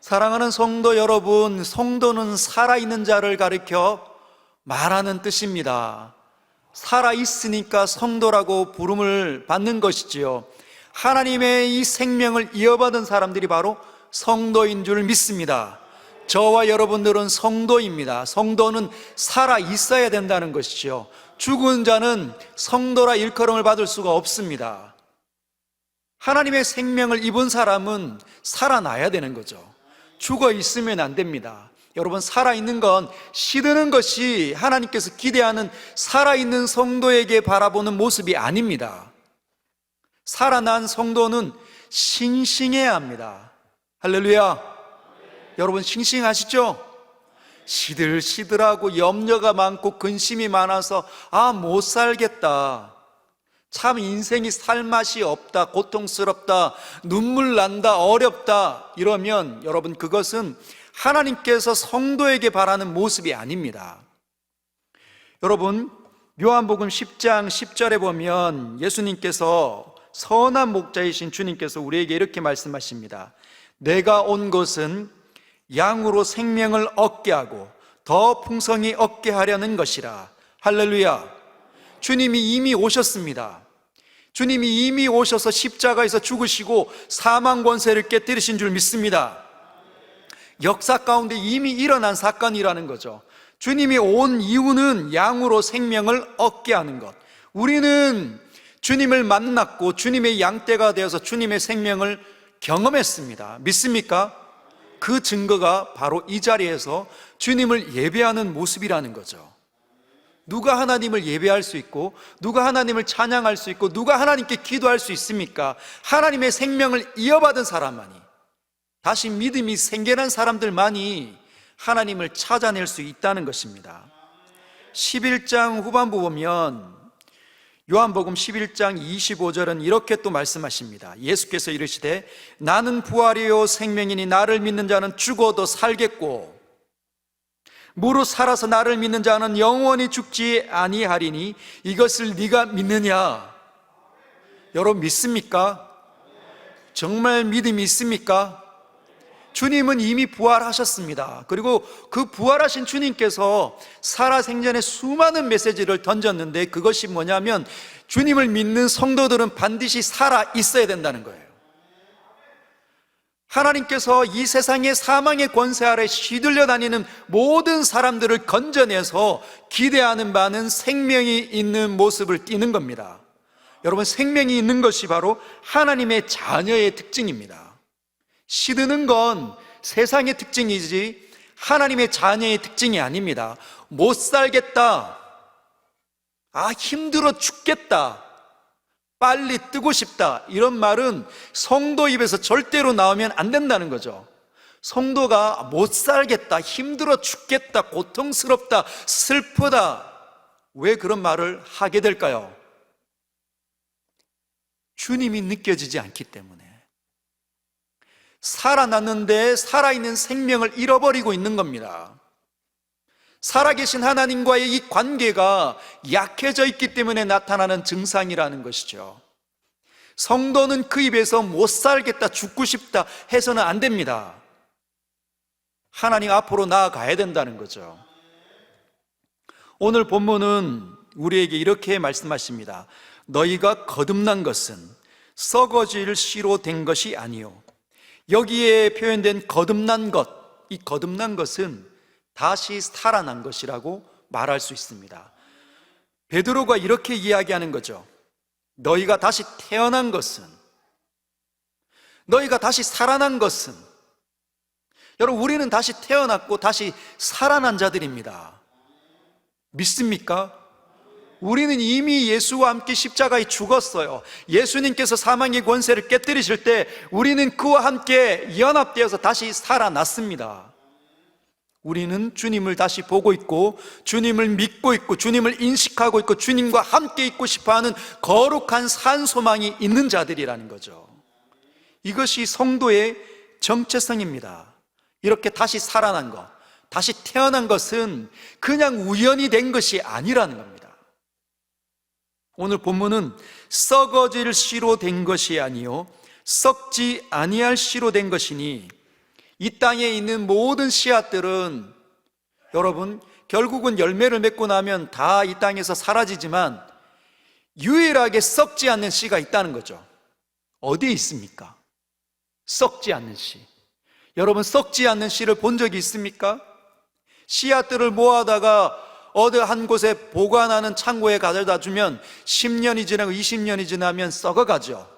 사랑하는 성도 여러분, 성도는 살아있는 자를 가리켜 말하는 뜻입니다. 살아있으니까 성도라고 부름을 받는 것이지요. 하나님의 이 생명을 이어받은 사람들이 바로 성도인 줄 믿습니다. 저와 여러분들은 성도입니다. 성도는 살아있어야 된다는 것이죠. 죽은 자는 성도라 일컬음을 받을 수가 없습니다. 하나님의 생명을 입은 사람은 살아나야 되는 거죠. 죽어 있으면 안 됩니다. 여러분, 살아있는 건 시드는 것이 하나님께서 기대하는 살아있는 성도에게 바라보는 모습이 아닙니다. 살아난 성도는 싱싱해야 합니다. 할렐루야. 여러분, 싱싱하시죠? 시들시들하고 염려가 많고 근심이 많아서 못 살겠다, 참 인생이 살맛이 없다, 고통스럽다, 눈물 난다, 어렵다, 이러면 여러분, 그것은 하나님께서 성도에게 바라는 모습이 아닙니다. 여러분, 요한복음 10장 10절에 보면 예수님께서, 선한 목자이신 주님께서 우리에게 이렇게 말씀하십니다. 내가 온 것은 양으로 생명을 얻게 하고 더 풍성히 얻게 하려는 것이라. 할렐루야. 주님이 이미 오셨습니다. 주님이 이미 오셔서 십자가에서 죽으시고 사망 권세를 깨뜨리신 줄 믿습니다. 역사 가운데 이미 일어난 사건이라는 거죠. 주님이 온 이유는 양으로 생명을 얻게 하는 것. 우리는 주님을 만났고 주님의 양떼가 되어서 주님의 생명을 경험했습니다. 믿습니까? 그 증거가 바로 이 자리에서 주님을 예배하는 모습이라는 거죠. 누가 하나님을 예배할 수 있고, 누가 하나님을 찬양할 수 있고, 누가 하나님께 기도할 수 있습니까? 하나님의 생명을 이어받은 사람만이, 다시 믿음이 생겨난 사람들만이 하나님을 찾아낼 수 있다는 것입니다. 11장 후반부 보면 요한복음 11장 25절은 이렇게 또 말씀하십니다. 예수께서 이르시되 나는 부활이요 생명이니 나를 믿는 자는 죽어도 살겠고 무릇 살아서 나를 믿는 자는 영원히 죽지 아니하리니 이것을 네가 믿느냐? 여러분, 믿습니까? 정말 믿음이 있습니까? 주님은 이미 부활하셨습니다. 그리고 그 부활하신 주님께서 살아생전에 수많은 메시지를 던졌는데, 그것이 뭐냐면 주님을 믿는 성도들은 반드시 살아 있어야 된다는 거예요. 하나님께서 이 세상의 사망의 권세 아래 시들려 다니는 모든 사람들을 건져내서 기대하는 바는 생명이 있는 모습을 띠는 겁니다. 여러분, 생명이 있는 것이 바로 하나님의 자녀의 특징입니다. 시드는 건 세상의 특징이지 하나님의 자녀의 특징이 아닙니다. 못 살겠다, 힘들어 죽겠다, 빨리 뜨고 싶다, 이런 말은 성도 입에서 절대로 나오면 안 된다는 거죠. 성도가 못 살겠다, 힘들어 죽겠다, 고통스럽다, 슬프다, 왜 그런 말을 하게 될까요? 주님이 느껴지지 않기 때문에. 살아났는데 살아있는 생명을 잃어버리고 있는 겁니다. 살아계신 하나님과의 이 관계가 약해져 있기 때문에 나타나는 증상이라는 것이죠. 성도는 그 입에서 못 살겠다, 죽고 싶다 해서는 안 됩니다. 하나님 앞으로 나아가야 된다는 거죠. 오늘 본문은 우리에게 이렇게 말씀하십니다. 너희가 거듭난 것은 썩어질 씨로 된 것이 아니요. 여기에 표현된 거듭난 것, 이 거듭난 것은 다시 살아난 것이라고 말할 수 있습니다. 베드로가 이렇게 이야기하는 거죠. 너희가 다시 태어난 것은, 너희가 다시 살아난 것은, 여러분, 우리는 다시 태어났고 다시 살아난 자들입니다. 믿습니까? 우리는 이미 예수와 함께 십자가에 죽었어요. 예수님께서 사망의 권세를 깨뜨리실 때 우리는 그와 함께 연합되어서 다시 살아났습니다. 우리는 주님을 다시 보고 있고 주님을 믿고 있고 주님을 인식하고 있고 주님과 함께 있고 싶어하는 거룩한 산소망이 있는 자들이라는 거죠. 이것이 성도의 정체성입니다. 이렇게 다시 살아난 것, 다시 태어난 것은 그냥 우연이 된 것이 아니라는 겁니다. 오늘 본문은 썩어질 씨로 된 것이 아니요 썩지 아니할 씨로 된 것이니, 이 땅에 있는 모든 씨앗들은 여러분 결국은 열매를 맺고 나면 다 이 땅에서 사라지지만 유일하게 썩지 않는 씨가 있다는 거죠. 어디에 있습니까? 썩지 않는 씨. 여러분 썩지 않는 씨를 본 적이 있습니까? 씨앗들을 모아다가 어느 한 곳에 보관하는 창고에 가져다 주면 10년이 지나고 20년이 지나면 썩어가죠.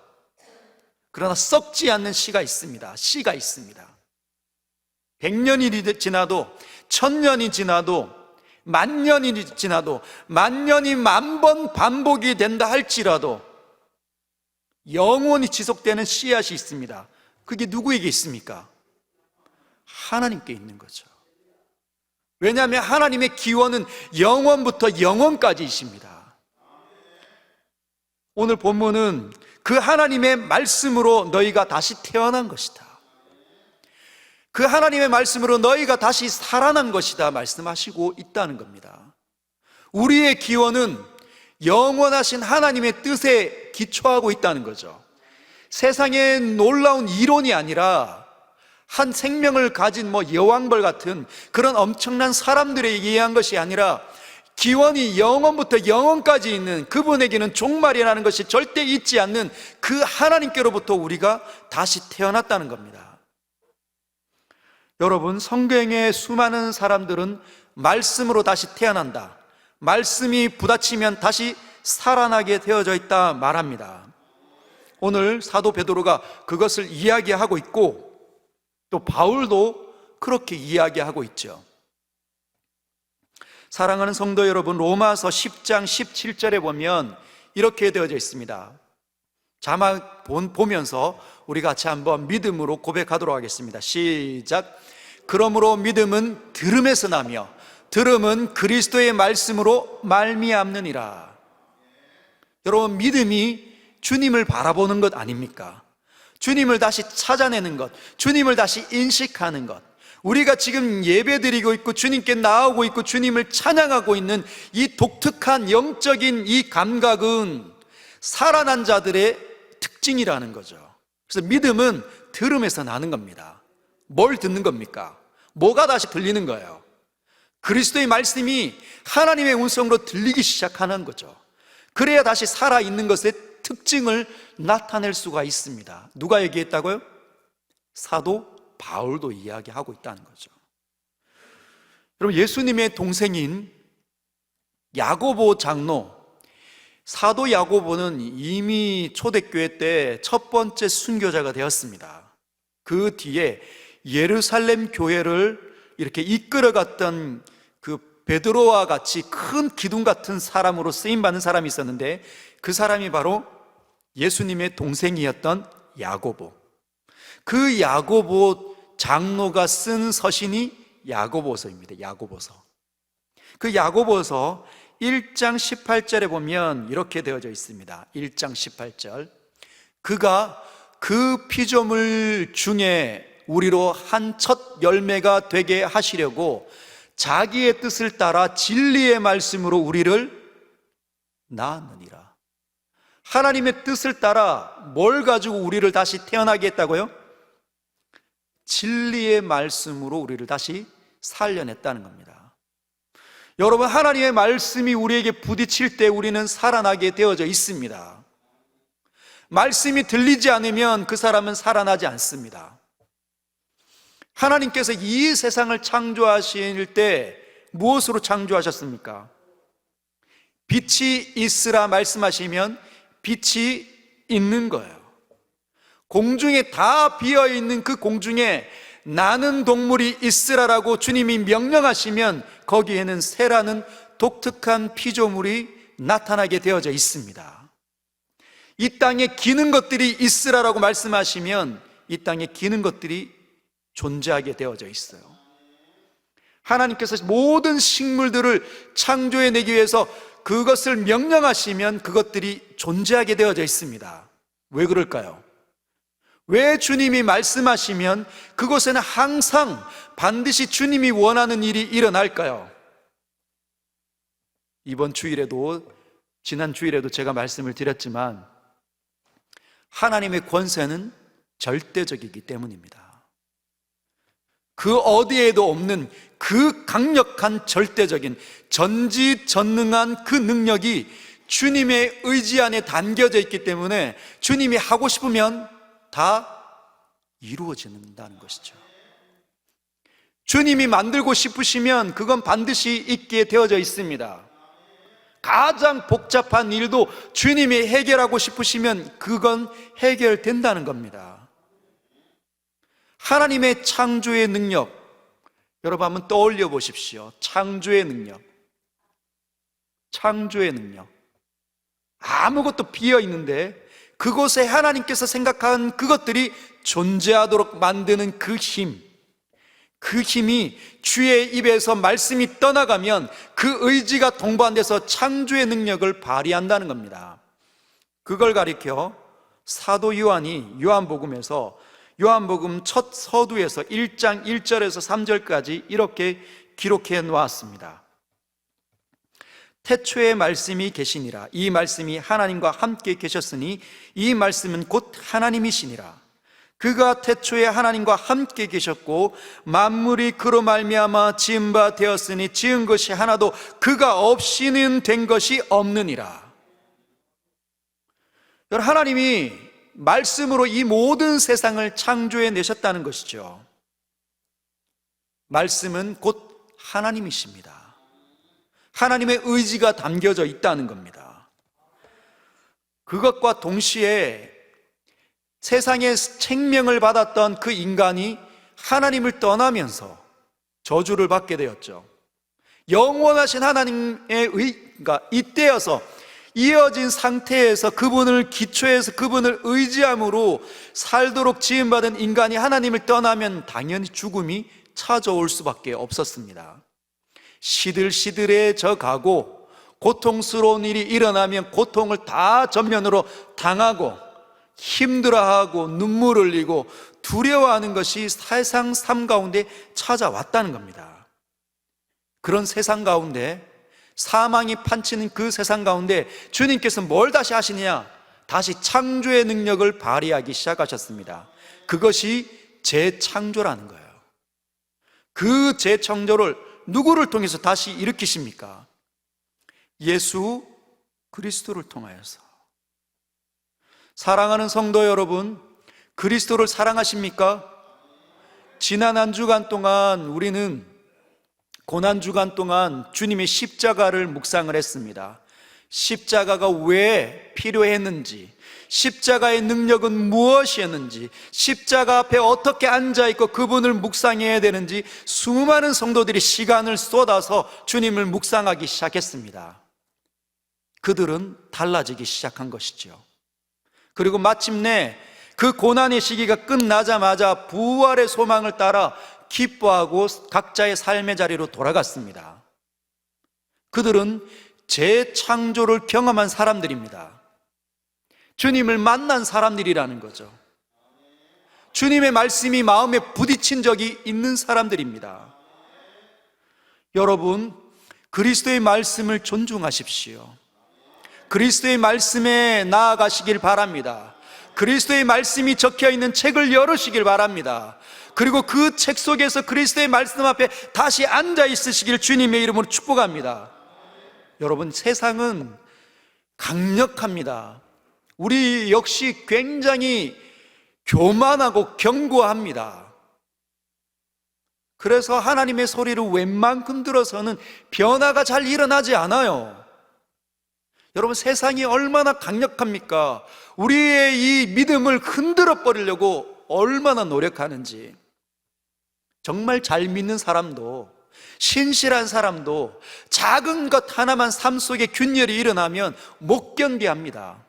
그러나 썩지 않는 씨가 있습니다. 100년이 지나도 1000년이 지나도 만년이 지나도 만년이 만번 반복이 된다 할지라도 영원히 지속되는 씨앗이 있습니다. 그게 누구에게 있습니까? 하나님께 있는 거죠. 왜냐하면 하나님의 기원은 영원부터 영원까지이십니다. 오늘 본문은 그 하나님의 말씀으로 너희가 다시 태어난 것이다, 그 하나님의 말씀으로 너희가 다시 살아난 것이다 말씀하시고 있다는 겁니다. 우리의 기원은 영원하신 하나님의 뜻에 기초하고 있다는 거죠. 세상의 놀라운 이론이 아니라 한 생명을 가진 여왕벌 같은 그런 엄청난 사람들에 의한 것이 아니라 기원이 영원부터 영원까지 있는 그분에게는 종말이라는 것이 절대 있지 않는 그 하나님께로부터 우리가 다시 태어났다는 겁니다. 여러분, 성경의 수많은 사람들은 말씀으로 다시 태어난다, 말씀이 부딪히면 다시 살아나게 되어져 있다 말합니다. 오늘 사도 베드로가 그것을 이야기하고 있고 또 바울도 그렇게 이야기하고 있죠. 사랑하는 성도 여러분, 로마서 10장 17절에 보면 이렇게 되어져 있습니다. 자막 보면서 우리 같이 한번 믿음으로 고백하도록 하겠습니다. 시작. 그러므로 믿음은 들음에서 나며 들음은 그리스도의 말씀으로 말미암느니라. 여러분, 믿음이 주님을 바라보는 것 아닙니까? 주님을 다시 찾아내는 것, 주님을 다시 인식하는 것. 우리가 지금 예배드리고 있고 주님께 나오고 있고 주님을 찬양하고 있는 이 독특한 영적인 이 감각은 살아난 자들의 특징이라는 거죠. 그래서 믿음은 들음에서 나는 겁니다. 뭘 듣는 겁니까? 뭐가 다시 들리는 거예요? 그리스도의 말씀이 하나님의 음성으로 들리기 시작하는 거죠. 그래야 다시 살아있는 것의 특징을 나타낼 수가 있습니다. 누가 얘기했다고요? 사도 바울도 이야기하고 있다는 거죠. 여러분, 예수님의 동생인 야고보 장로, 사도 야고보는 이미 초대교회 때 첫 번째 순교자가 되었습니다. 그 뒤에 예루살렘 교회를 이렇게 이끌어갔던 그 베드로와 같이 큰 기둥 같은 사람으로 쓰임받는 사람이 있었는데 그 사람이 바로 예수님의 동생이었던 야고보. 그 야고보 장로가 쓴 서신이 야고보서입니다. 야고보서. 그 야고보서 1장 18절에 보면 이렇게 되어져 있습니다. 1장 18절. 그가 그 피조물 중에 우리로 한 첫 열매가 되게 하시려고 자기의 뜻을 따라 진리의 말씀으로 우리를 낳았느니라. 하나님의 뜻을 따라 뭘 가지고 우리를 다시 태어나게 했다고요? 진리의 말씀으로 우리를 다시 살려냈다는 겁니다. 여러분, 하나님의 말씀이 우리에게 부딪힐 때 우리는 살아나게 되어져 있습니다. 말씀이 들리지 않으면 그 사람은 살아나지 않습니다. 하나님께서 이 세상을 창조하실 때 무엇으로 창조하셨습니까? 빛이 있으라 말씀하시면 빛이 있는 거예요. 공중에 다 비어있는 그 공중에 나는 동물이 있으라라고 주님이 명령하시면 거기에는 새라는 독특한 피조물이 나타나게 되어져 있습니다. 이 땅에 기는 것들이 있으라라고 말씀하시면 이 땅에 기는 것들이 존재하게 되어져 있어요. 하나님께서 모든 식물들을 창조해내기 위해서 그것을 명령하시면 그것들이 존재하게 되어져 있습니다. 왜 그럴까요? 왜 주님이 말씀하시면 그곳에는 항상 반드시 주님이 원하는 일이 일어날까요? 이번 주일에도, 지난 주일에도 제가 말씀을 드렸지만 하나님의 권세는 절대적이기 때문입니다. 그 어디에도 없는 그 강력한 절대적인 전지전능한 그 능력이 주님의 의지 안에 담겨져 있기 때문에 주님이 하고 싶으면 다 이루어진다는 것이죠. 주님이 만들고 싶으시면 그건 반드시 있게 되어져 있습니다. 가장 복잡한 일도 주님이 해결하고 싶으시면 그건 해결된다는 겁니다. 하나님의 창조의 능력, 여러분 한번 떠올려 보십시오. 창조의 능력. 창조의 능력. 아무것도 비어 있는데 그곳에 하나님께서 생각한 그것들이 존재하도록 만드는 그 힘, 그 힘이 주의 입에서 말씀이 떠나가면 그 의지가 동반돼서 창조의 능력을 발휘한다는 겁니다. 그걸 가리켜 사도 요한이 요한복음에서 요한복음 첫 서두에서 1장 1절에서 3절까지 이렇게 기록해 놓았습니다. 태초에 말씀이 계시니라. 이 말씀이 하나님과 함께 계셨으니 이 말씀은 곧 하나님이시니라. 그가 태초에 하나님과 함께 계셨고 만물이 그로 말미암아 지은 바 되었으니 지은 것이 하나도 그가 없이는 된 것이 없느니라. 여러분, 하나님이 말씀으로 이 모든 세상을 창조해 내셨다는 것이죠. 말씀은 곧 하나님이십니다. 하나님의 의지가 담겨져 있다는 겁니다. 그것과 동시에 세상에 생명을 받았던 그 인간이 하나님을 떠나면서 저주를 받게 되었죠. 영원하신 하나님의 그러니까 이때여서 이어진 상태에서 그분을 기초해서 그분을 의지함으로 살도록 지음받은 인간이 하나님을 떠나면 당연히 죽음이 찾아올 수밖에 없었습니다. 시들시들해져 가고 고통스러운 일이 일어나면 고통을 다 전면으로 당하고 힘들어하고 눈물 흘리고 두려워하는 것이 세상 삶 가운데 찾아왔다는 겁니다. 그런 세상 가운데, 사망이 판치는 그 세상 가운데 주님께서 뭘 다시 하시느냐? 다시 창조의 능력을 발휘하기 시작하셨습니다. 그것이 재창조라는 거예요. 그 재창조를 누구를 통해서 다시 일으키십니까? 예수 그리스도를 통하여서. 사랑하는 성도 여러분, 그리스도를 사랑하십니까? 지난 한 주간 동안 우리는 고난 주간 동안 주님의 십자가를 묵상을 했습니다. 십자가가 왜 필요했는지, 십자가의 능력은 무엇이었는지, 십자가 앞에 어떻게 앉아있고 그분을 묵상해야 되는지 수많은 성도들이 시간을 쏟아서 주님을 묵상하기 시작했습니다. 그들은 달라지기 시작한 것이죠. 그리고 마침내 그 고난의 시기가 끝나자마자 부활의 소망을 따라 기뻐하고 각자의 삶의 자리로 돌아갔습니다. 그들은 재창조를 경험한 사람들입니다. 주님을 만난 사람들이라는 거죠. 주님의 말씀이 마음에 부딪힌 적이 있는 사람들입니다. 여러분, 그리스도의 말씀을 존중하십시오. 그리스도의 말씀에 나아가시길 바랍니다. 그리스도의 말씀이 적혀있는 책을 열으시길 바랍니다. 그리고 그 책 속에서 그리스도의 말씀 앞에 다시 앉아 있으시길 주님의 이름으로 축복합니다. 여러분, 세상은 강력합니다. 우리 역시 굉장히 교만하고 견고합니다. 그래서 하나님의 소리를 웬만큼 들어서는 변화가 잘 일어나지 않아요. 여러분, 세상이 얼마나 강력합니까? 우리의 이 믿음을 흔들어 버리려고 얼마나 노력하는지. 정말 잘 믿는 사람도, 신실한 사람도 작은 것 하나만 삶 속에 균열이 일어나면 못 견디합니다.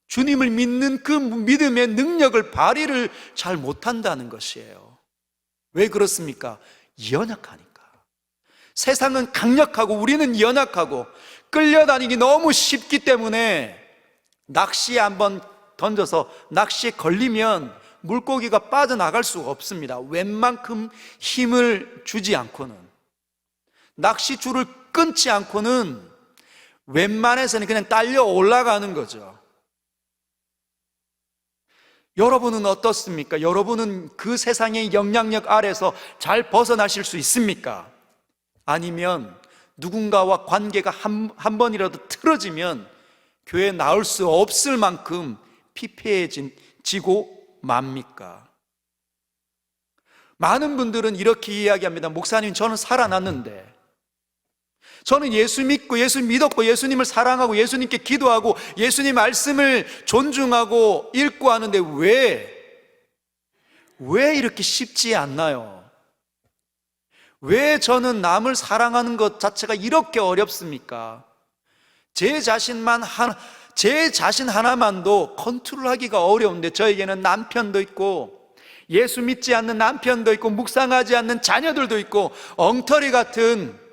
주님을 믿는 그 믿음의 능력을 발휘를 잘 못한다는 것이에요. 왜 그렇습니까? 연약하니까. 세상은 강력하고 우리는 연약하고 끌려다니기 너무 쉽기 때문에 낚시에 한번 던져서 낚시에 걸리면 물고기가 빠져나갈 수가 없습니다. 웬만큼 힘을 주지 않고는, 낚시줄을 끊지 않고는 웬만해서는 그냥 딸려 올라가는 거죠. 여러분은 어떻습니까? 여러분은 그 세상의 영향력 아래서 잘 벗어나실 수 있습니까? 아니면 누군가와 관계가 한 번이라도 틀어지면 교회에 나올 수 없을 만큼 피폐해지고 맙니까? 많은 분들은 이렇게 이야기합니다. 목사님, 저는 살아났는데, 저는 예수 믿고 예수 믿었고 예수님을 사랑하고 예수님께 기도하고 예수님 말씀을 존중하고 읽고 하는데 왜 이렇게 쉽지 않나요? 왜 저는 남을 사랑하는 것 자체가 이렇게 어렵습니까? 제 자신 하나만도 컨트롤하기가 어려운데 저에게는 남편도 있고 예수 믿지 않는 남편도 있고 묵상하지 않는 자녀들도 있고 엉터리 같은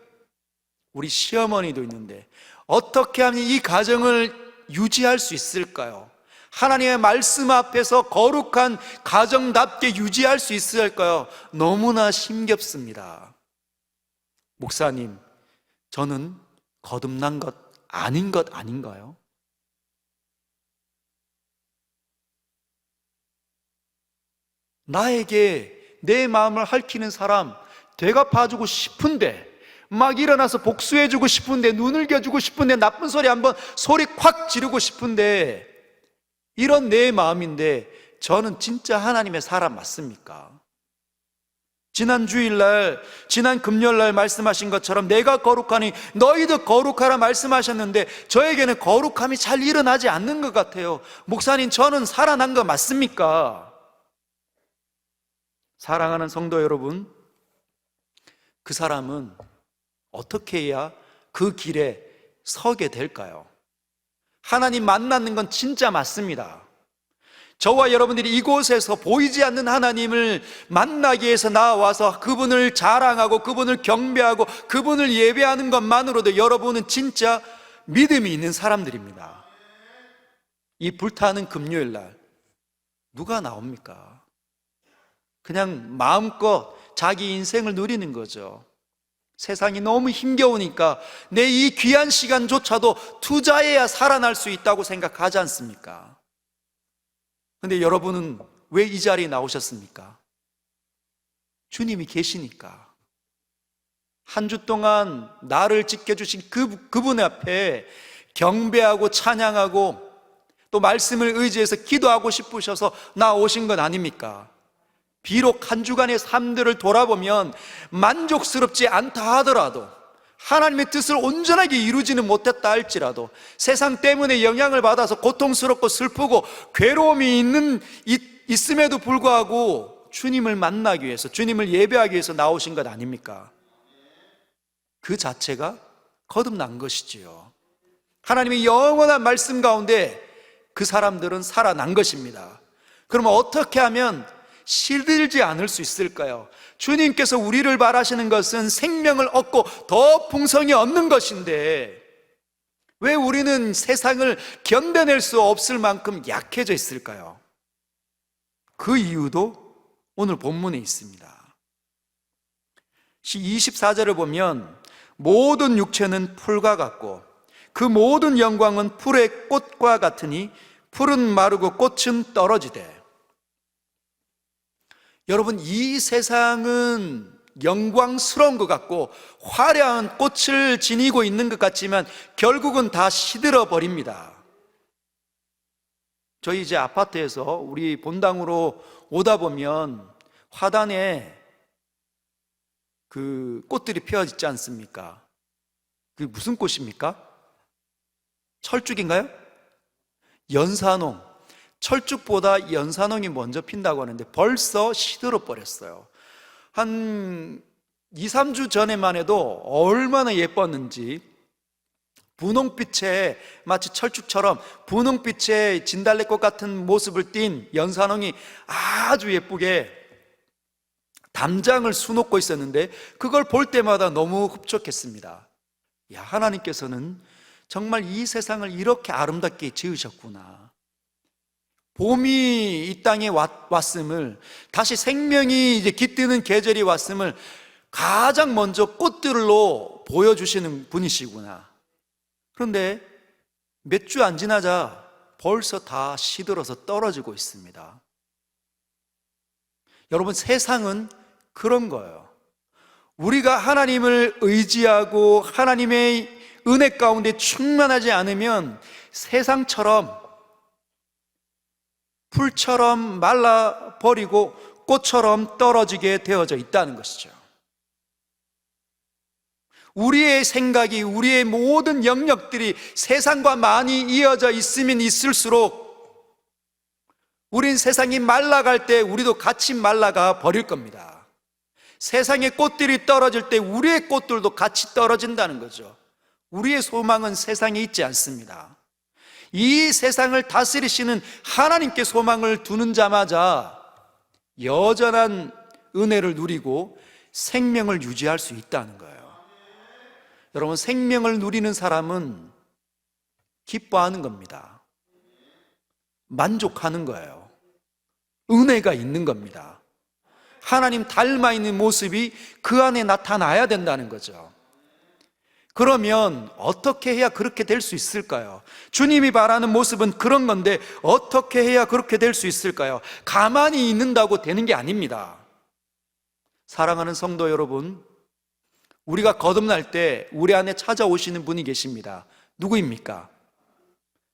우리 시어머니도 있는데 어떻게 하면 이 가정을 유지할 수 있을까요? 하나님의 말씀 앞에서 거룩한 가정답게 유지할 수 있을까요? 너무나 힘겹습니다. 목사님, 저는 거듭난 것 아닌 것 아닌가요? 나에게 내 마음을 핥히는 사람 되갚아주고 싶은데, 막 일어나서 복수해주고 싶은데, 눈을 겨주고 싶은데, 나쁜 소리 한번 소리 콱 지르고 싶은데, 이런 내 마음인데 저는 진짜 하나님의 사람 맞습니까? 지난 주일날, 지난 금요일날 말씀하신 것처럼 내가 거룩하니 너희도 거룩하라 말씀하셨는데 저에게는 거룩함이 잘 일어나지 않는 것 같아요. 목사님, 저는 살아난 거 맞습니까? 사랑하는 성도 여러분, 그 사람은 어떻게 해야 그 길에 서게 될까요? 하나님 만나는 건 진짜 맞습니다. 저와 여러분들이 이곳에서 보이지 않는 하나님을 만나기 위해서 나와서 그분을 자랑하고 그분을 경배하고 그분을 예배하는 것만으로도 여러분은 진짜 믿음이 있는 사람들입니다. 이 불타는 금요일날 누가 나옵니까? 그냥 마음껏 자기 인생을 누리는 거죠. 세상이 너무 힘겨우니까 내 이 귀한 시간조차도 투자해야 살아날 수 있다고 생각하지 않습니까? 근데 여러분은 왜 이 자리에 나오셨습니까? 주님이 계시니까. 한 주 동안 나를 지켜주신 그분 앞에 경배하고 찬양하고 또 말씀을 의지해서 기도하고 싶으셔서 나오신 건 아닙니까? 비록 한 주간의 삶들을 돌아보면 만족스럽지 않다 하더라도, 하나님의 뜻을 온전하게 이루지는 못했다 할지라도, 세상 때문에 영향을 받아서 고통스럽고 슬프고 괴로움이 있음에도 불구하고 주님을 만나기 위해서, 주님을 예배하기 위해서 나오신 것 아닙니까? 그 자체가 거듭난 것이지요. 하나님의 영원한 말씀 가운데 그 사람들은 살아난 것입니다. 그러면 어떻게 하면 시들지 않을 수 있을까요? 주님께서 우리를 바라시는 것은 생명을 얻고 더 풍성히 얻는 것인데 왜 우리는 세상을 견뎌낼 수 없을 만큼 약해져 있을까요? 그 이유도 오늘 본문에 있습니다. 24절을 보면 모든 육체는 풀과 같고 그 모든 영광은 풀의 꽃과 같으니 풀은 마르고 꽃은 떨어지되. 여러분, 이 세상은 영광스러운 것 같고 화려한 꽃을 지니고 있는 것 같지만 결국은 다 시들어 버립니다. 저희 이제 아파트에서 우리 본당으로 오다 보면 화단에 그 꽃들이 피어 있지 않습니까? 그게 무슨 꽃입니까? 철쭉인가요? 연산홍. 철쭉보다 연산홍이 먼저 핀다고 하는데 벌써 시들어 버렸어요. 한 2, 3주 전에만 해도 얼마나 예뻤는지, 분홍빛에 마치 철쭉처럼 분홍빛의 진달래꽃 같은 모습을 띤 연산홍이 아주 예쁘게 담장을 수놓고 있었는데 그걸 볼 때마다 너무 흡족했습니다. 야, 하나님께서는 정말 이 세상을 이렇게 아름답게 지으셨구나. 봄이 이 땅에 왔음을, 다시 생명이 이제 깃드는 계절이 왔음을 가장 먼저 꽃들로 보여주시는 분이시구나. 그런데 몇 주 안 지나자 벌써 다 시들어서 떨어지고 있습니다. 여러분, 세상은 그런 거예요. 우리가 하나님을 의지하고 하나님의 은혜 가운데 충만하지 않으면 세상처럼 풀처럼 말라버리고 꽃처럼 떨어지게 되어져 있다는 것이죠. 우리의 생각이, 우리의 모든 영역들이 세상과 많이 이어져 있으면 있을수록 우린 세상이 말라갈 때 우리도 같이 말라가 버릴 겁니다. 세상의 꽃들이 떨어질 때 우리의 꽃들도 같이 떨어진다는 거죠. 우리의 소망은 세상에 있지 않습니다. 이 세상을 다스리시는 하나님께 소망을 두는 자마자 여전한 은혜를 누리고 생명을 유지할 수 있다는 거예요. 여러분, 생명을 누리는 사람은 기뻐하는 겁니다. 만족하는 거예요. 은혜가 있는 겁니다. 하나님 닮아 있는 모습이 그 안에 나타나야 된다는 거죠. 그러면 어떻게 해야 그렇게 될 수 있을까요? 주님이 바라는 모습은 그런 건데 어떻게 해야 그렇게 될 수 있을까요? 가만히 있는다고 되는 게 아닙니다. 사랑하는 성도 여러분, 우리가 거듭날 때 우리 안에 찾아오시는 분이 계십니다. 누구입니까?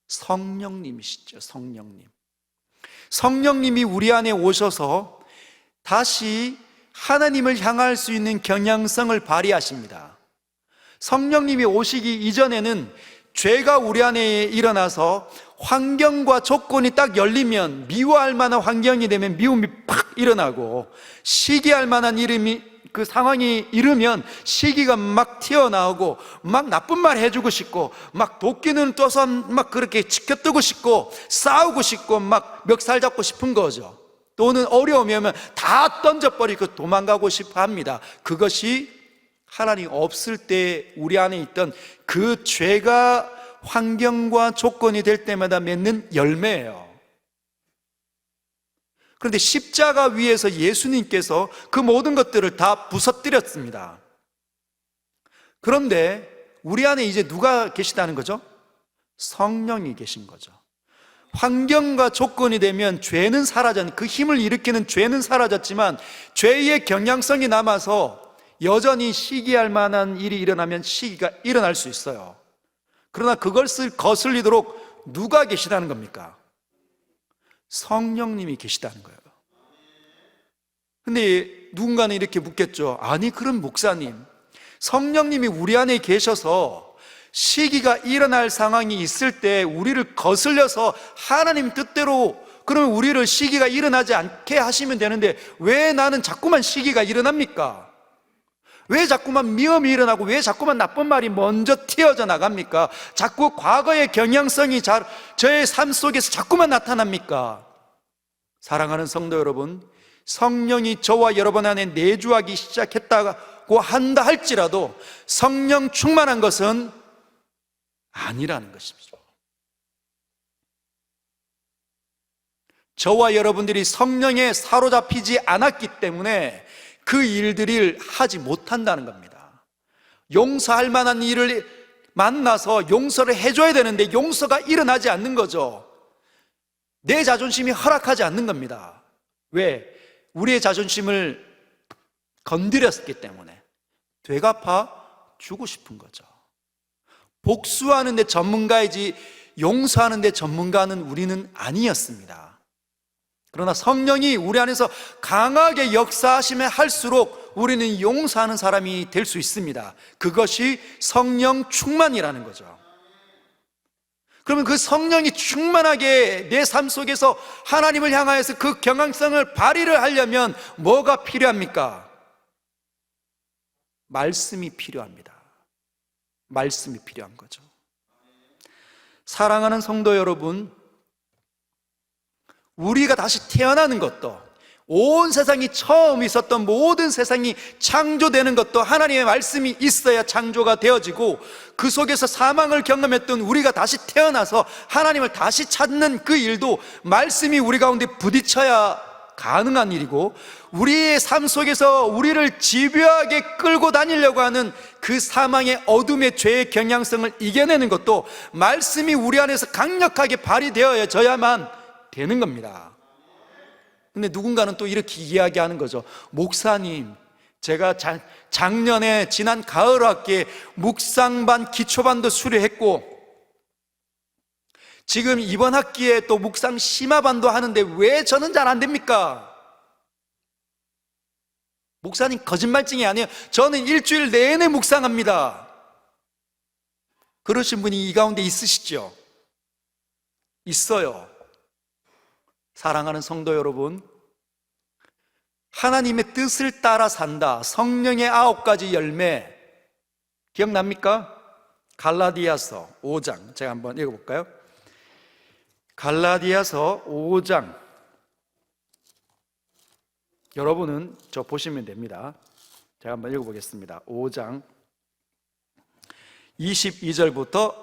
성령님이시죠. 성령님. 성령님이 우리 안에 오셔서 다시 하나님을 향할 수 있는 경향성을 발휘하십니다. 성령님이 오시기 이전에는 죄가 우리 안에 일어나서 환경과 조건이 딱 열리면 미워할 만한 환경이 되면 미움이 팍 일어나고, 시기할 만한 그 상황이 이르면 시기가 막 튀어나오고, 막 나쁜 말 해주고 싶고, 막 도끼는 떠서 막 그렇게 치켜뜨고 싶고, 싸우고 싶고, 막 멱살 잡고 싶은 거죠. 또는 어려움이 오면 다 던져버리고 도망가고 싶어 합니다. 그것이 하나님 없을 때 우리 안에 있던 그 죄가 환경과 조건이 될 때마다 맺는 열매예요. 그런데 십자가 위에서 예수님께서 그 모든 것들을 다 부서뜨렸습니다. 그런데 우리 안에 이제 누가 계시다는 거죠? 성령이 계신 거죠. 환경과 조건이 되면 죄는 사라졌, 그 힘을 일으키는 죄는 사라졌지만 죄의 경향성이 남아서 여전히 시기할 만한 일이 일어나면 시기가 일어날 수 있어요. 그러나 그것을 거슬리도록 누가 계시다는 겁니까? 성령님이 계시다는 거예요. 근데 누군가는 이렇게 묻겠죠. 아니, 그럼 목사님, 성령님이 우리 안에 계셔서 시기가 일어날 상황이 있을 때 우리를 거슬려서 하나님 뜻대로, 그러면 우리를 시기가 일어나지 않게 하시면 되는데 왜 나는 자꾸만 시기가 일어납니까? 왜 자꾸만 미움이 일어나고 왜 자꾸만 나쁜 말이 먼저 튀어져 나갑니까? 자꾸 과거의 경향성이 저의 삶 속에서 자꾸만 나타납니까? 사랑하는 성도 여러분, 성령이 저와 여러분 안에 내주하기 시작했다고 한다 할지라도 성령 충만한 것은 아니라는 것입니다. 저와 여러분들이 성령에 사로잡히지 않았기 때문에 그 일들을 하지 못한다는 겁니다. 용서할 만한 일을 만나서 용서를 해줘야 되는데 용서가 일어나지 않는 거죠. 내 자존심이 허락하지 않는 겁니다. 왜? 우리의 자존심을 건드렸기 때문에 되갚아 주고 싶은 거죠. 복수하는 데 전문가이지 용서하는 데 전문가는 우리는 아니었습니다. 그러나 성령이 우리 안에서 강하게 역사하시면 할수록 우리는 용서하는 사람이 될 수 있습니다. 그것이 성령 충만이라는 거죠. 그러면 그 성령이 충만하게 내 삶 속에서 하나님을 향하여서 그 경향성을 발휘를 하려면 뭐가 필요합니까? 말씀이 필요합니다. 말씀이 필요한 거죠. 사랑하는 성도 여러분, 우리가 다시 태어나는 것도, 온 세상이 처음 있었던 모든 세상이 창조되는 것도 하나님의 말씀이 있어야 창조가 되어지고, 그 속에서 사망을 경험했던 우리가 다시 태어나서 하나님을 다시 찾는 그 일도 말씀이 우리 가운데 부딪혀야 가능한 일이고, 우리의 삶 속에서 우리를 집요하게 끌고 다니려고 하는 그 사망의 어둠의 죄의 경향성을 이겨내는 것도 말씀이 우리 안에서 강력하게 발휘되어져야만 되는 겁니다. 근데 누군가는 또 이렇게 이야기하는 거죠. 목사님, 제가 작년에 지난 가을 학기에 묵상반 기초반도 수료했고 지금 이번 학기에 또 묵상 심화반도 하는데 왜 저는 잘 안 됩니까? 목사님 거짓말쟁이 아니에요. 저는 일주일 내내 묵상합니다. 그러신 분이 이 가운데 있으시죠? 있어요. 사랑하는 성도 여러분, 하나님의 뜻을 따라 산다. 성령의 9가지 열매 기억납니까? 갈라디아서 5장 제가 한번 읽어볼까요? 갈라디아서 5장 여러분은 저 보시면 됩니다. 제가 한번 읽어보겠습니다. 5장 22절부터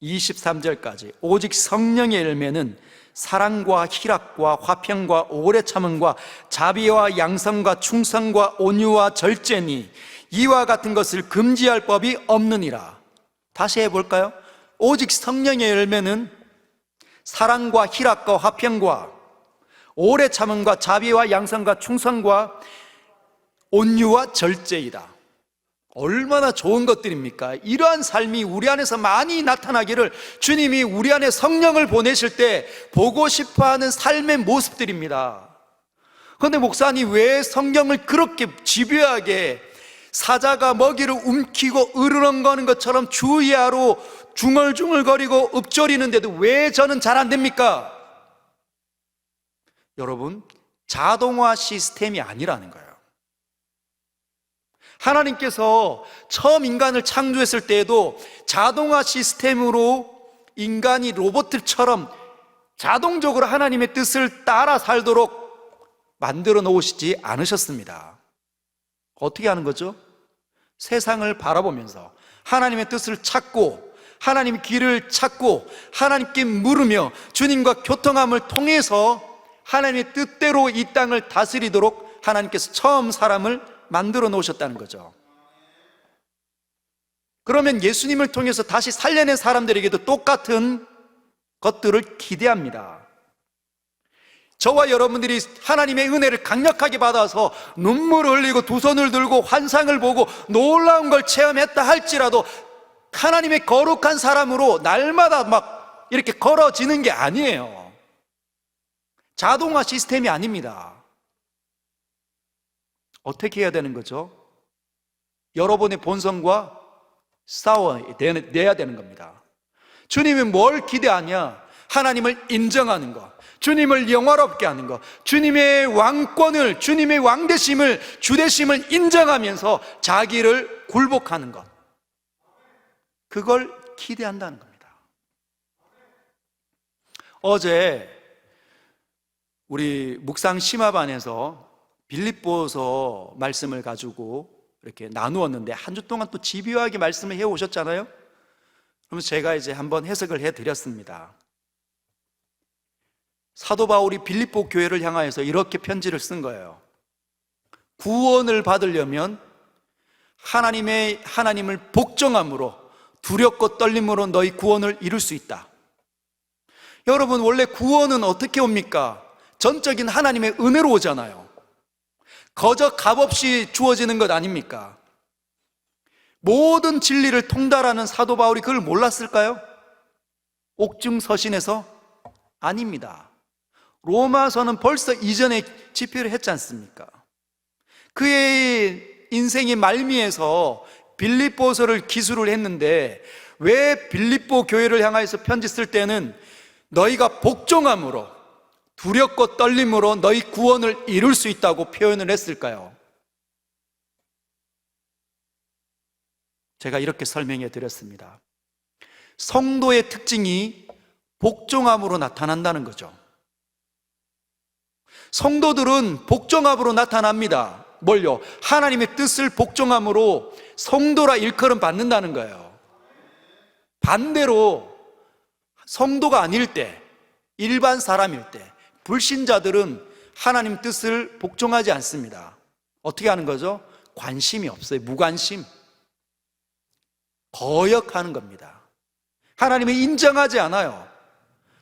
23절까지 오직 성령의 열매는 사랑과 희락과 화평과 오래 참음과 자비와 양성과 충성과 온유와 절제니 이와 같은 것을 금지할 법이 없느니라. 다시 해볼까요? 오직 성령의 열매는 사랑과 희락과 화평과 오래 참음과 자비와 양성과 충성과 온유와 절제이다. 얼마나 좋은 것들입니까? 이러한 삶이 우리 안에서 많이 나타나기를 주님이 우리 안에 성령을 보내실 때 보고 싶어하는 삶의 모습들입니다. 그런데 목사님 왜 성경을 그렇게 집요하게 사자가 먹이를 움키고 으르렁거리는 것처럼 주의하로 중얼중얼거리고 읊조리는데도 왜 저는 잘 안 됩니까? 여러분, 자동화 시스템이 아니라는 거예요. 하나님께서 처음 인간을 창조했을 때에도 자동화 시스템으로 인간이 로봇처럼 자동적으로 하나님의 뜻을 따라 살도록 만들어 놓으시지 않으셨습니다. 어떻게 하는 거죠? 세상을 바라보면서 하나님의 뜻을 찾고 하나님의 길을 찾고 하나님께 물으며 주님과 교통함을 통해서 하나님의 뜻대로 이 땅을 다스리도록 하나님께서 처음 사람을 만들어 놓으셨다는 거죠. 그러면 예수님을 통해서 다시 살려낸 사람들에게도 똑같은 것들을 기대합니다. 저와 여러분들이 하나님의 은혜를 강력하게 받아서 눈물을 흘리고 두 손을 들고 환상을 보고 놀라운 걸 체험했다 할지라도 하나님의 거룩한 사람으로 날마다 막 이렇게 걸어지는 게 아니에요. 자동화 시스템이 아닙니다. 어떻게 해야 되는 거죠? 여러분의 본성과 싸워내야 되는 겁니다. 주님이 뭘 기대하냐? 하나님을 인정하는 것, 주님을 영화롭게 하는 것, 주님의 왕권을, 주님의 왕되심을, 주되심을 인정하면서 자기를 굴복하는 것, 그걸 기대한다는 겁니다. 어제 우리 묵상 심화반에서 빌립보서 말씀을 가지고 이렇게 나누었는데 한 주 동안 또 집요하게 말씀을 해오셨잖아요. 그러면서 제가 이제 한번 해석을 해드렸습니다. 사도 바울이 빌립보 교회를 향하여서 이렇게 편지를 쓴 거예요. 구원을 받으려면 하나님을 복종함으로 두렵고 떨림으로 너희 구원을 이룰 수 있다. 여러분, 원래 구원은 어떻게 옵니까? 전적인 하나님의 은혜로 오잖아요. 거저 값없이 주어지는 것 아닙니까? 모든 진리를 통달하는 사도 바울이 그걸 몰랐을까요? 옥중서신에서? 아닙니다. 로마서는 벌써 이전에 집필을 했지 않습니까? 그의 인생의 말미에서 빌립보서를 기술을 했는데 왜 빌립보 교회를 향하여서 편지 쓸 때는 너희가 복종함으로 두렵고 떨림으로 너희 구원을 이룰 수 있다고 표현을 했을까요? 제가 이렇게 설명해 드렸습니다. 성도의 특징이 복종함으로 나타난다는 거죠. 성도들은 복종함으로 나타납니다. 뭘요? 하나님의 뜻을 복종함으로 성도라 일컬음 받는다는 거예요. 반대로 성도가 아닐 때, 일반 사람일 때 불신자들은 하나님 뜻을 복종하지 않습니다. 어떻게 하는 거죠? 관심이 없어요. 무관심. 거역하는 겁니다. 하나님을 인정하지 않아요.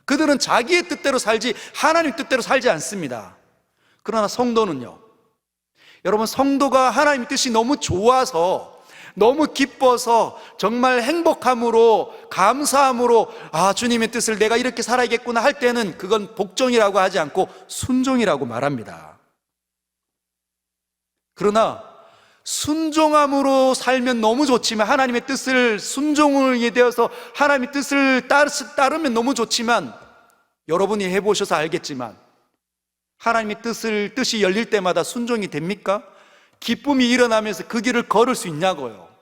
그들은 자기의 뜻대로 살지 하나님 뜻대로 살지 않습니다. 그러나 성도는요, 여러분, 성도가 하나님의 뜻이 너무 좋아서, 너무 기뻐서, 정말 행복함으로, 감사함으로, 아, 주님의 뜻을 내가 이렇게 살아야겠구나 할 때는 그건 복종이라고 하지 않고 순종이라고 말합니다. 그러나 순종함으로 살면 너무 좋지만, 하나님의 뜻을 순종이 되어서 하나님의 뜻을 따르면 너무 좋지만, 여러분이 해보셔서 알겠지만 하나님의 뜻이 열릴 때마다 순종이 됩니까? 기쁨이 일어나면서 그 길을 걸을 수 있냐고요.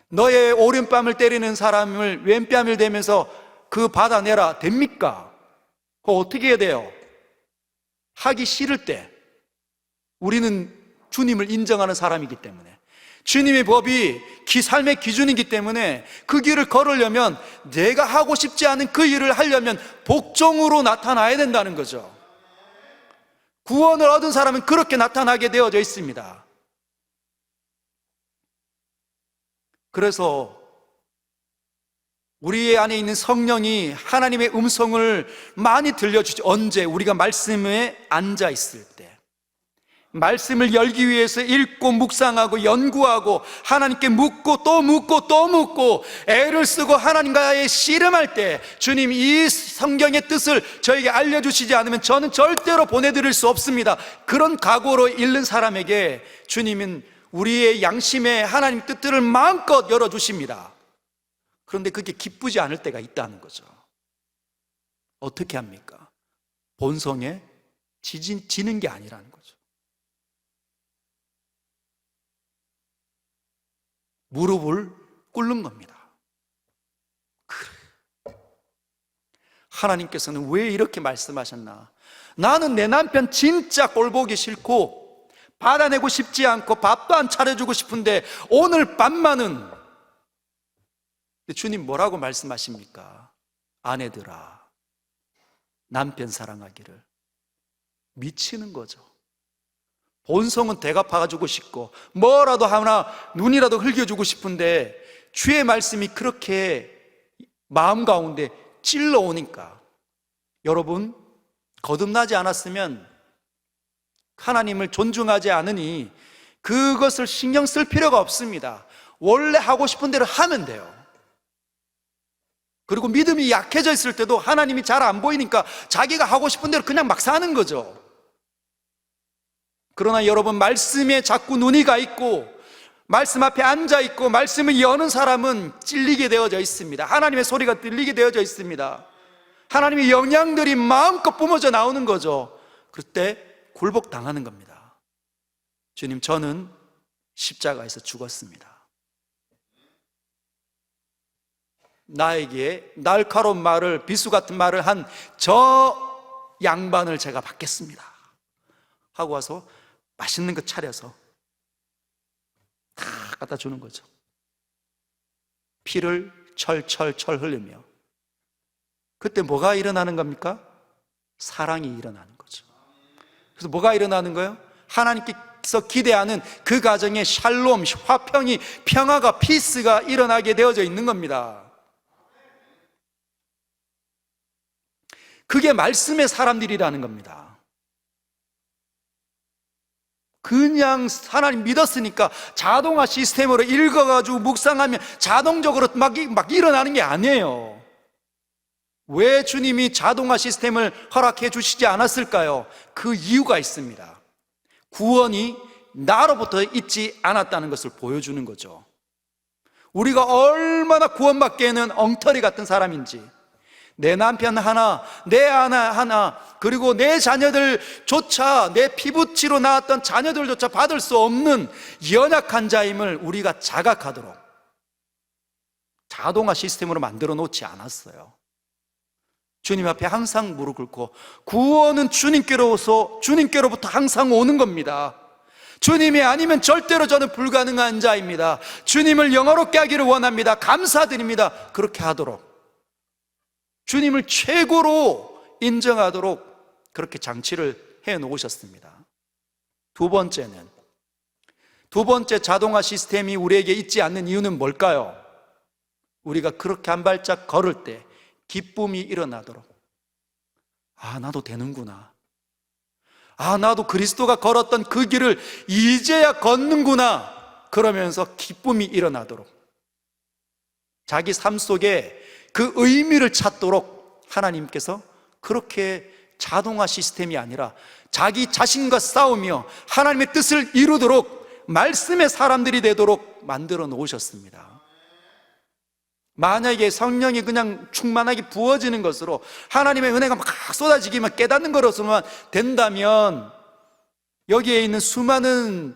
너의 오른뺨을 때리는 사람을 왼뺨을 대면서 그 받아내라, 됩니까? 그거 어떻게 해야 돼요? 하기 싫을 때. 우리는 주님을 인정하는 사람이기 때문에, 주님의 법이 삶의 기준이기 때문에 그 길을 걸으려면, 내가 하고 싶지 않은 그 일을 하려면 복종으로 나타나야 된다는 거죠. 구원을 얻은 사람은 그렇게 나타나게 되어져 있습니다. 그래서 우리 안에 있는 성령이 하나님의 음성을 많이 들려주죠. 언제? 우리가 말씀에 앉아 있을 때, 말씀을 열기 위해서 읽고 묵상하고 연구하고 하나님께 묻고 또 묻고 또 묻고 애를 쓰고 하나님과의 씨름할 때, 주님 이 성경의 뜻을 저에게 알려주시지 않으면 저는 절대로 보내드릴 수 없습니다, 그런 각오로 읽는 사람에게 주님은 우리의 양심에 하나님 뜻들을 마음껏 열어주십니다. 그런데 그게 기쁘지 않을 때가 있다는 거죠. 어떻게 합니까? 본성에 지는 게 아니라는 거죠. 무릎을 꿇는 겁니다. 그래, 하나님께서는 왜 이렇게 말씀하셨나? 나는 내 남편 진짜 꼴보기 싫고 받아내고 싶지 않고 밥도 안 차려주고 싶은데 오늘 밤만은, 주님 뭐라고 말씀하십니까? 아내들아, 남편 사랑하기를. 미치는 거죠. 본성은 대갚아주고 싶고 뭐라도 하나 눈이라도 흘겨주고 싶은데 주의 말씀이 그렇게 마음 가운데 찔러오니까, 여러분, 거듭나지 않았으면, 하나님을 존중하지 않으니 그것을 신경 쓸 필요가 없습니다. 원래 하고 싶은 대로 하면 돼요. 그리고 믿음이 약해져 있을 때도 하나님이 잘 안 보이니까 자기가 하고 싶은 대로 그냥 막 사는 거죠. 그러나 여러분, 말씀에 자꾸 눈이 가 있고 말씀 앞에 앉아 있고 말씀을 여는 사람은 찔리게 되어져 있습니다. 하나님의 소리가 들리게 되어져 있습니다. 하나님의 영향들이 마음껏 뿜어져 나오는 거죠. 그때 굴복당하는 겁니다. 주님, 저는 십자가에서 죽었습니다. 나에게 날카로운 말을, 비수 같은 말을 한 저 양반을 제가 받겠습니다 하고 와서 맛있는 거 차려서 다 갖다 주는 거죠. 피를 철철철 흘리며. 그때 뭐가 일어나는 겁니까? 사랑이 일어나는 거죠. 그래서 뭐가 일어나는 거예요? 하나님께서 기대하는 그 가정에 샬롬, 화평이, 평화가, 피스가 일어나게 되어져 있는 겁니다. 그게 말씀의 사람들이라는 겁니다. 그냥 하나님 믿었으니까 자동화 시스템으로 읽어가지고 묵상하면 자동적으로 막 일어나는 게 아니에요. 왜 주님이 자동화 시스템을 허락해 주시지 않았을까요? 그 이유가 있습니다. 구원이 나로부터 있지 않았다는 것을 보여주는 거죠. 우리가 얼마나 구원받기에는 엉터리 같은 사람인지, 내 남편 하나, 내 아내 하나, 그리고 내 자녀들조차, 내 피부치로 낳았던 자녀들조차 받을 수 없는 연약한 자임을 우리가 자각하도록 자동화 시스템으로 만들어 놓지 않았어요. 주님 앞에 항상 무릎 꿇고, 구원은 주님께로부터 항상 오는 겁니다. 주님이 아니면 절대로 저는 불가능한 자입니다. 주님을 영화롭게 하기를 원합니다. 감사드립니다. 그렇게 하도록, 주님을 최고로 인정하도록 그렇게 장치를 해 놓으셨습니다. 두 번째 자동화 시스템이 우리에게 있지 않는 이유는 뭘까요? 우리가 그렇게 한 발짝 걸을 때 기쁨이 일어나도록, 아, 나도 되는구나, 나도 그리스도가 걸었던 그 길을 이제야 걷는구나, 그러면서 기쁨이 일어나도록, 자기 삶 속에 그 의미를 찾도록 하나님께서 그렇게 자동화 시스템이 아니라 자기 자신과 싸우며 하나님의 뜻을 이루도록 말씀의 사람들이 되도록 만들어 놓으셨습니다. 만약에 성령이 그냥 충만하게 부어지는 것으로, 하나님의 은혜가 막 쏟아지기만 깨닫는 것으로만 된다면 여기에 있는 수많은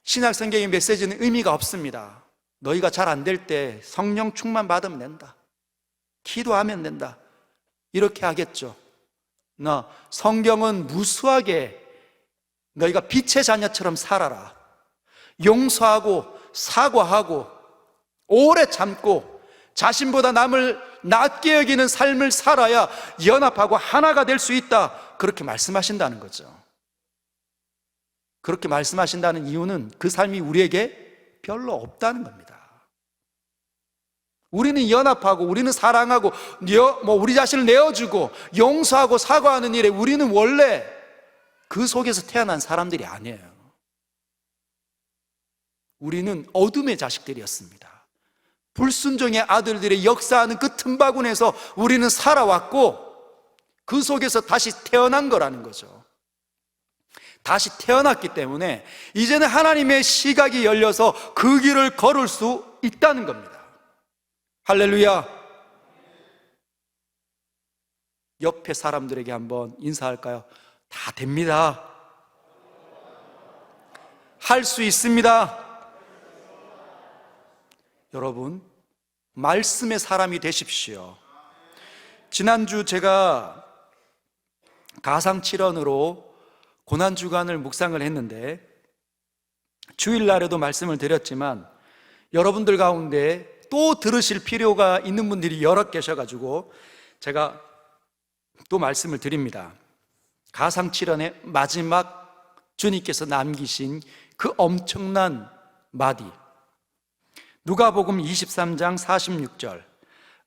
신약 성경의 메시지는 의미가 없습니다. 너희가 잘 안 될 때 성령 충만 받으면 된다, 기도하면 된다, 이렇게 하겠죠. 성경은 무수하게 너희가 빛의 자녀처럼 살아라, 용서하고 사과하고 오래 참고 자신보다 남을 낮게 여기는 삶을 살아야 연합하고 하나가 될 수 있다, 그렇게 말씀하신다는 거죠. 그렇게 말씀하신다는 이유는 그 삶이 우리에게 별로 없다는 겁니다. 우리는 연합하고, 우리는 사랑하고, 우리 자신을 내어주고 용서하고 사과하는 일에 우리는 원래 그 속에서 태어난 사람들이 아니에요. 우리는 어둠의 자식들이었습니다. 불순종의 아들들의 역사하는 그 틈바구니에서 우리는 살아왔고, 그 속에서 다시 태어난 거라는 거죠. 다시 태어났기 때문에 이제는 하나님의 시각이 열려서 그 길을 걸을 수 있다는 겁니다. 할렐루야. 옆에 사람들에게 한번 인사할까요? 다 됩니다. 할 수 있습니다. 여러분, 말씀의 사람이 되십시오. 지난주 제가 가상칠언으로 고난주간을 묵상을 했는데, 주일날에도 말씀을 드렸지만 여러분들 가운데 또 들으실 필요가 있는 분들이 여러 계셔가지고 제가 또 말씀을 드립니다. 가상칠언의 마지막 주님께서 남기신 그 엄청난 마디, 누가복음 23장 46절,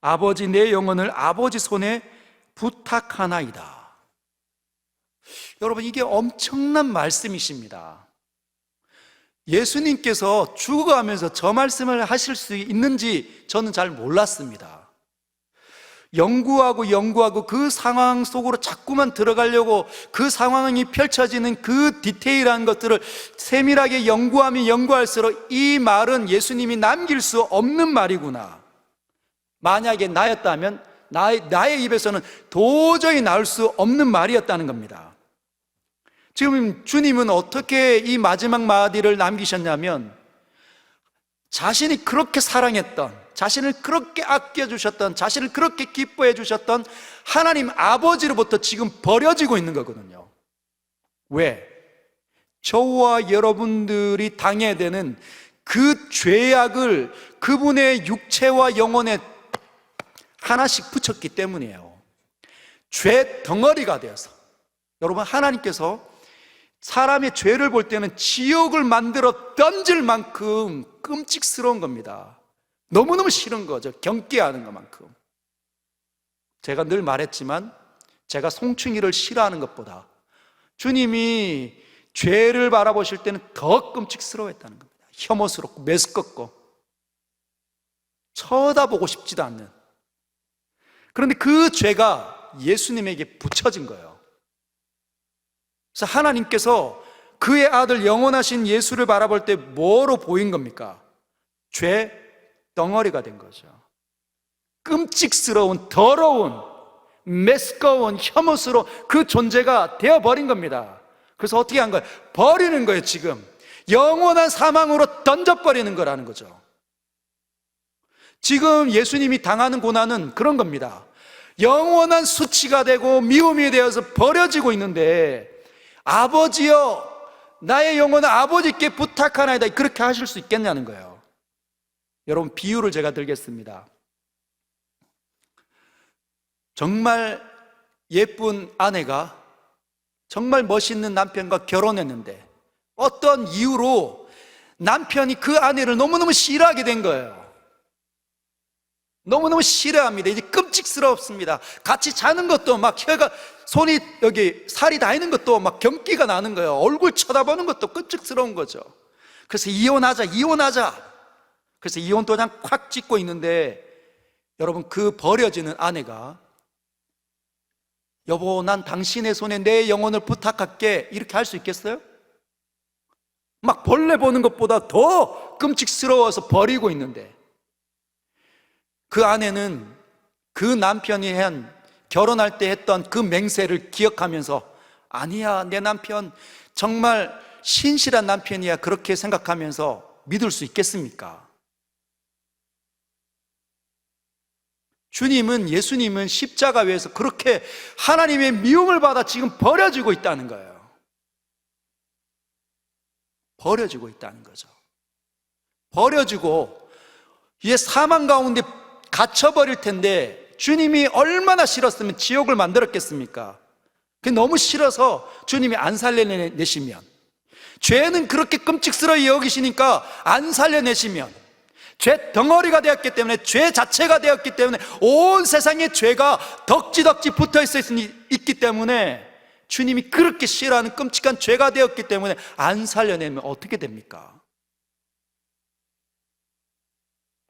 아버지 내 영혼을 아버지 손에 부탁하나이다. 여러분, 이게 엄청난 말씀이십니다. 예수님께서 죽어가면서 저 말씀을 하실 수 있는지 저는 잘 몰랐습니다. 연구하고 그 상황 속으로 자꾸만 들어가려고, 그 상황이 펼쳐지는 그 디테일한 것들을 세밀하게 연구하면 연구할수록 이 말은 예수님이 남길 수 없는 말이구나, 만약에 나였다면 나의 입에서는 도저히 나올 수 없는 말이었다는 겁니다. 지금 주님은 어떻게 이 마지막 마디를 남기셨냐면, 자신이 그렇게 사랑했던, 자신을 그렇게 아껴주셨던, 자신을 그렇게 기뻐해 주셨던 하나님 아버지로부터 지금 버려지고 있는 거거든요. 왜? 저와 여러분들이 당해야 되는 그 죄악을 그분의 육체와 영혼에 하나씩 붙였기 때문이에요. 죄 덩어리가 되어서. 여러분, 하나님께서 사람의 죄를 볼 때는 지옥을 만들어 던질 만큼 끔찍스러운 겁니다. 너무너무 싫은 거죠. 경계하는 것만큼. 제가 늘 말했지만, 제가 송충이를 싫어하는 것보다 주님이 죄를 바라보실 때는 더 끔찍스러워했다는 겁니다. 혐오스럽고 메스껍고 쳐다보고 싶지도 않는. 그런데 그 죄가 예수님에게 붙여진 거예요. 그래서 하나님께서 그의 아들 영원하신 예수를 바라볼 때 뭐로 보인 겁니까? 죄 덩어리가 된 거죠. 끔찍스러운, 더러운, 메스꺼운, 혐오스러운 그 존재가 되어버린 겁니다. 그래서 어떻게 한 거예요? 버리는 거예요. 지금 영원한 사망으로 던져버리는 거라는 거죠. 지금 예수님이 당하는 고난은 그런 겁니다. 영원한 수치가 되고 미움이 되어서 버려지고 있는데, 아버지여 나의 영혼은 아버지께 부탁하나이다, 그렇게 하실 수 있겠냐는 거예요. 여러분, 비유를 제가 들겠습니다. 정말 예쁜 아내가 정말 멋있는 남편과 결혼했는데 어떤 이유로 남편이 그 아내를 너무너무 싫어하게 된 거예요. 너무너무 싫어합니다. 이제 끔찍스럽습니다. 같이 자는 것도 막 혀가, 손이 여기 살이 닿이는 것도 막 경기가 나는 거예요. 얼굴 쳐다보는 것도 끔찍스러운 거죠. 그래서 이혼하자. 그래서 이혼 도장 콱 찍고 있는데, 여러분, 그 버려지는 아내가 여보, 난 당신의 손에 내 영혼을 부탁할게, 이렇게 할 수 있겠어요? 막 벌레 보는 것보다 더 끔찍스러워서 버리고 있는데, 그 아내는 그 남편이 결혼할 때 했던 그 맹세를 기억하면서, 아니야, 내 남편 정말 신실한 남편이야, 그렇게 생각하면서 믿을 수 있겠습니까? 예수님은 십자가 위에서 그렇게 하나님의 미움을 받아 지금 버려지고 있다는 거예요. 버려지고 있다는 거죠. 버려지고 이제 사망 가운데 갇혀버릴 텐데, 주님이 얼마나 싫었으면 지옥을 만들었겠습니까? 그게 너무 싫어서 주님이 안 살려내시면, 죄는 그렇게 끔찍스러이 여기시니까 안 살려내시면, 죄 덩어리가 되었기 때문에, 죄 자체가 되었기 때문에, 온 세상에 죄가 덕지덕지 붙어 있기 때문에, 주님이 그렇게 싫어하는 끔찍한 죄가 되었기 때문에 안 살려내면 어떻게 됩니까?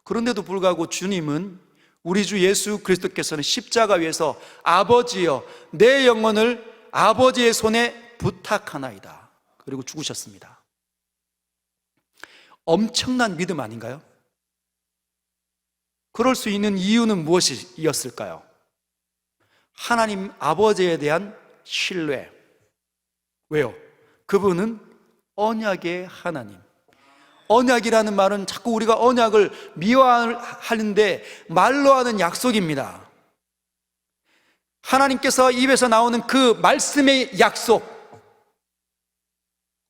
그런데도 불구하고 주님은, 우리 주 예수 그리스도께서는 십자가 위에서 아버지여, 내 영혼을 아버지의 손에 부탁하나이다, 그리고 죽으셨습니다. 엄청난 믿음 아닌가요? 그럴 수 있는 이유는 무엇이었을까요? 하나님 아버지에 대한 신뢰. 왜요? 그분은 언약의 하나님. 언약이라는 말은 자꾸 우리가 언약을 미화하는데, 말로 하는 약속입니다. 하나님께서 입에서 나오는 그 말씀의 약속,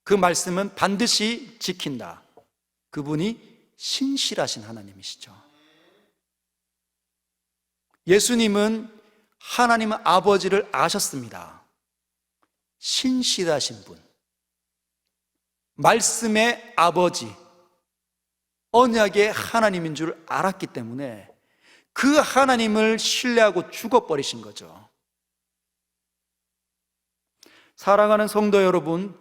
그 말씀은 반드시 지킨다. 그분이 신실하신 하나님이시죠. 예수님은 하나님 아버지를 아셨습니다. 신실하신 분, 말씀의 아버지, 언약의 하나님인 줄 알았기 때문에 그 하나님을 신뢰하고 죽어버리신 거죠. 사랑하는 성도 여러분,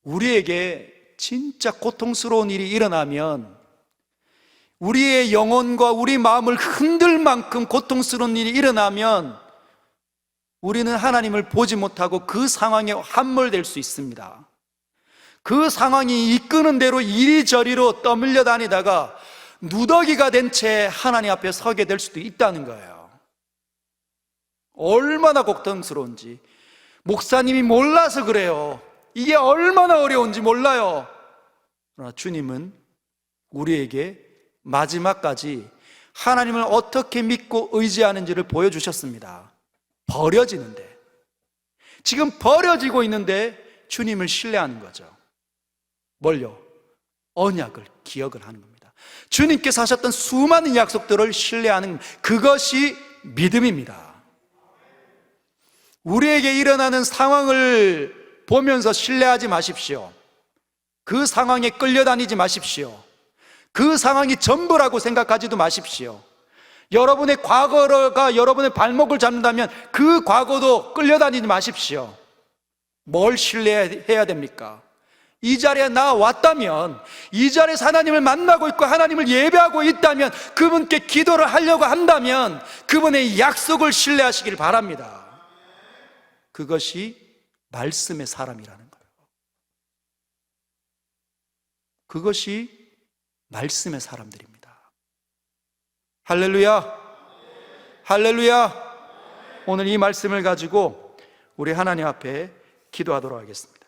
우리에게 진짜 고통스러운 일이 일어나면, 우리의 영혼과 우리 마음을 흔들 만큼 고통스러운 일이 일어나면, 우리는 하나님을 보지 못하고 그 상황에 함몰될 수 있습니다. 그 상황이 이끄는 대로 이리저리로 떠밀려 다니다가 누더기가 된 채 하나님 앞에 서게 될 수도 있다는 거예요. 얼마나 고통스러운지 목사님이 몰라서 그래요. 이게 얼마나 어려운지 몰라요. 그러나 주님은 우리에게 마지막까지 하나님을 어떻게 믿고 의지하는지를 보여주셨습니다. 버려지는데, 지금 버려지고 있는데 주님을 신뢰하는 거죠. 뭘요? 언약을 기억을 하는 겁니다. 주님께서 하셨던 수많은 약속들을 신뢰하는, 그것이 믿음입니다. 우리에게 일어나는 상황을 보면서 신뢰하지 마십시오. 그 상황에 끌려다니지 마십시오. 그 상황이 전부라고 생각하지도 마십시오. 여러분의 과거가 여러분의 발목을 잡는다면 그 과거도 끌려다니지 마십시오. 뭘 신뢰해야 됩니까? 이 자리에 나 왔다면, 이 자리에서 하나님을 만나고 있고 하나님을 예배하고 있다면, 그분께 기도를 하려고 한다면 그분의 약속을 신뢰하시길 바랍니다. 그것이 말씀의 사람이라는 거예요. 그것이 말씀의 사람들입니다. 할렐루야, 할렐루야. 오늘 이 말씀을 가지고 우리 하나님 앞에 기도하도록 하겠습니다.